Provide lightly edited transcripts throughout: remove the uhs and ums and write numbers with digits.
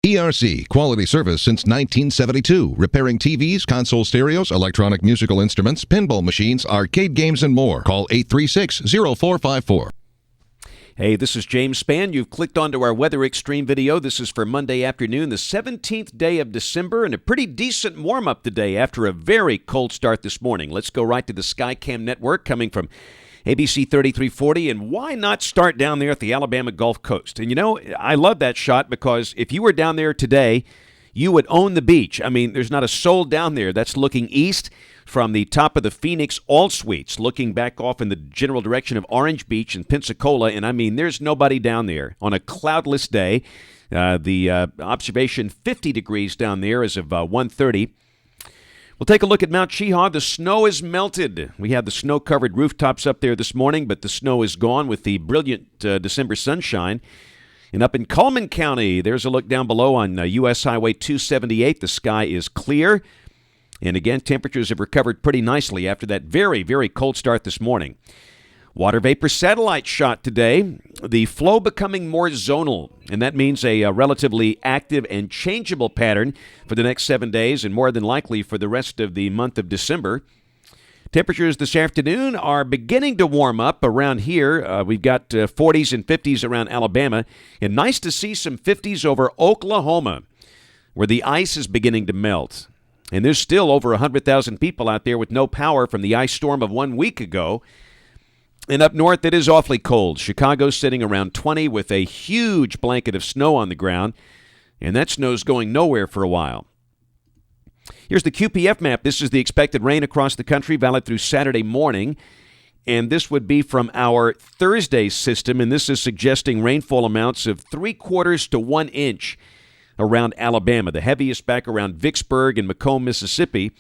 PRC, quality service since 1972. Repairing TVs, console stereos, electronic musical instruments, pinball machines, arcade games, and more. Call 836-0454. Hey, this is James Spann. You've clicked onto our Weather Xtreme video. This is for Monday afternoon, the 17th day of December, and a pretty decent warm-up today after a very cold start this morning. Let's go right to the Skycam network coming from ABC 3340, and why not start down there at the Alabama Gulf Coast? And you know, I love that shot because if you were down there today, you would own the beach. I mean, there's not a soul down there. That's looking east from the top of the Phoenix All Suites, looking back off in the general direction of Orange Beach and Pensacola, and I mean, there's nobody down there on a cloudless day. The observation 50 degrees down there as of 1:30. We'll take a look at Mount Cheaha. The snow is melted. We had the snow-covered rooftops up there this morning, but the snow is gone with the brilliant December sunshine. And up in Cullman County, there's a look down below on U.S. Highway 278. The sky is clear. And again, temperatures have recovered pretty nicely after that very, very cold start this morning. Water vapor satellite shot today. The flow becoming more zonal, and that means a relatively active and changeable pattern for the next 7 days and more than likely for the rest of the month of December. Temperatures this afternoon are beginning to warm up around here. We've got 40s and 50s around Alabama, and nice to see some 50s over Oklahoma, where the ice is beginning to melt. And there's still over 100,000 people out there with no power from the ice storm of 1 week ago. And up north, it is awfully cold. Chicago's sitting around 20 with a huge blanket of snow on the ground, and that snow's going nowhere for a while. Here's the QPF map. This is the expected rain across the country, valid through Saturday morning. And this would be from our Thursday system, and this is suggesting rainfall amounts of 3/4 to 1 inch around Alabama, the heaviest back around Vicksburg and Macomb, Mississippi.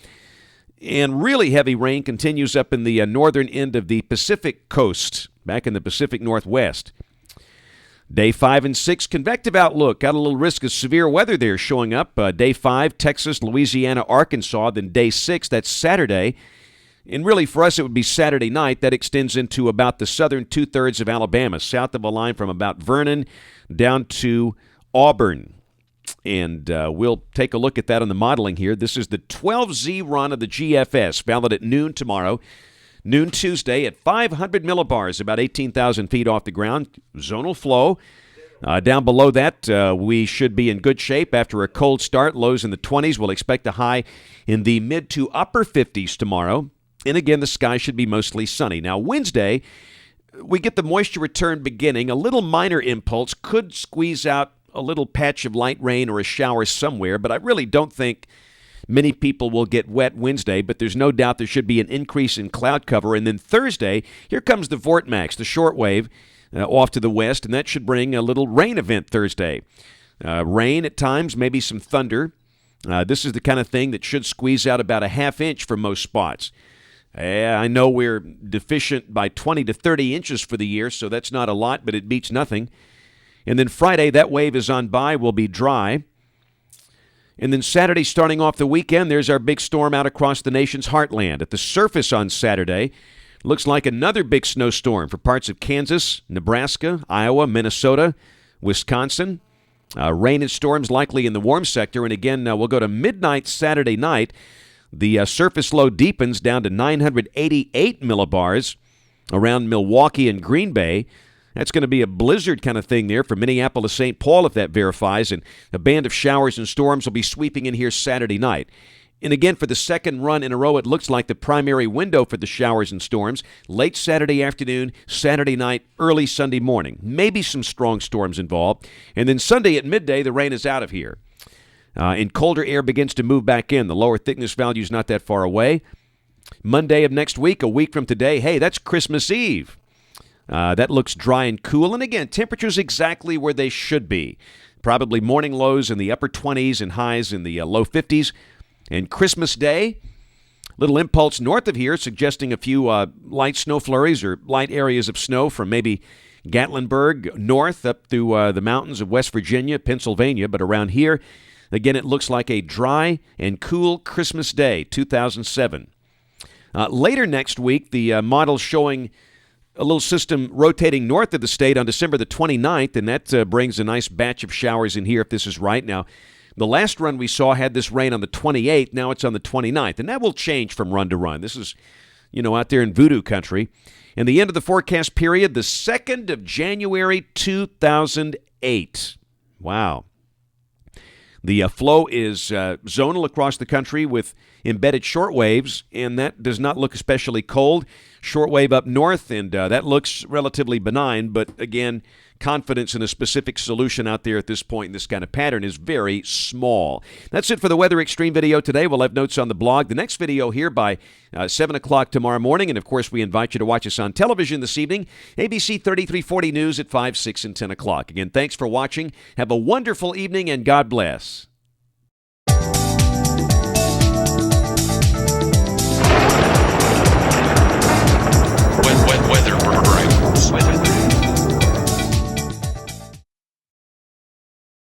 And really heavy rain continues up in the northern end of the Pacific coast, back in the Pacific Northwest. Day 5 and 6, convective outlook. Got a little risk of severe weather there showing up. Day 5, Texas, Louisiana, Arkansas. Then day 6, that's Saturday. And really for us it would be Saturday night. That extends into about the southern two-thirds of Alabama, south of a line from about Vernon down to Auburn. And we'll take a look at that on the modeling here. This is the 12Z run of the GFS, valid at noon tomorrow. Noon Tuesday at 500 millibars, about 18,000 feet off the ground. Zonal flow. Down below that, we should be in good shape after a cold start. Lows in the 20s. We'll expect a high in the mid to upper 50s tomorrow. And again, the sky should be mostly sunny. Now, Wednesday, we get the moisture return beginning. A little minor impulse could squeeze out a little patch of light rain or a shower somewhere, but I really don't think many people will get wet Wednesday, but there's no doubt there should be an increase in cloud cover. And then Thursday, here comes the Vortmax, the shortwave, off to the west, and that should bring a little rain event Thursday. Rain at times, maybe some thunder. This is the kind of thing that should squeeze out about a half inch for most spots. I know we're deficient by 20 to 30 inches for the year, so that's not a lot, but it beats nothing. And then Friday, that wave is on by, will be dry. And then Saturday, starting off the weekend, there's our big storm out across the nation's heartland. At the surface on Saturday, looks like another big snowstorm for parts of Kansas, Nebraska, Iowa, Minnesota, Wisconsin. Rain and storms likely in the warm sector. And again, we'll go to midnight Saturday night. The surface low deepens down to 988 millibars around Milwaukee and Green Bay. That's going to be a blizzard kind of thing there for Minneapolis, St. Paul, if that verifies. And a band of showers and storms will be sweeping in here Saturday night. And again, for the second run in a row, it looks like the primary window for the showers and storms, late Saturday afternoon, Saturday night, early Sunday morning. Maybe some strong storms involved. And then Sunday at midday, the rain is out of here. And colder air begins to move back in. The lower thickness value is not that far away. Monday of next week, a week from today, hey, that's Christmas Eve. That looks dry and cool. And again, temperatures exactly where they should be. Probably morning lows in the upper 20s and highs in the low 50s. And Christmas Day, little impulse north of here suggesting a few light snow flurries or light areas of snow from maybe Gatlinburg north up through the mountains of West Virginia, Pennsylvania. But around here, again, it looks like a dry and cool Christmas Day, 2007. Later next week, the model's showing a little system rotating north of the state on December the 29th, and that brings a nice batch of showers in here if this is right. Now, the last run we saw had this rain on the 28th. Now it's on the 29th, and that will change from run to run. This is, out there in voodoo country. And the end of the forecast period, the 2nd of January, 2008. Wow. The flow is zonal across the country with embedded short waves, and that does not look especially cold. Shortwave up north, and that looks relatively benign, but again, confidence in a specific solution out there at this point in this kind of pattern is very small. That's it for the Weather Extreme video today. We'll have notes on the blog. The next video here by 7 o'clock tomorrow morning, and of course, we invite you to watch us on television this evening, ABC 3340 News at 5, 6, and 10 o'clock. Again, thanks for watching. Have a wonderful evening, and God bless. Weather.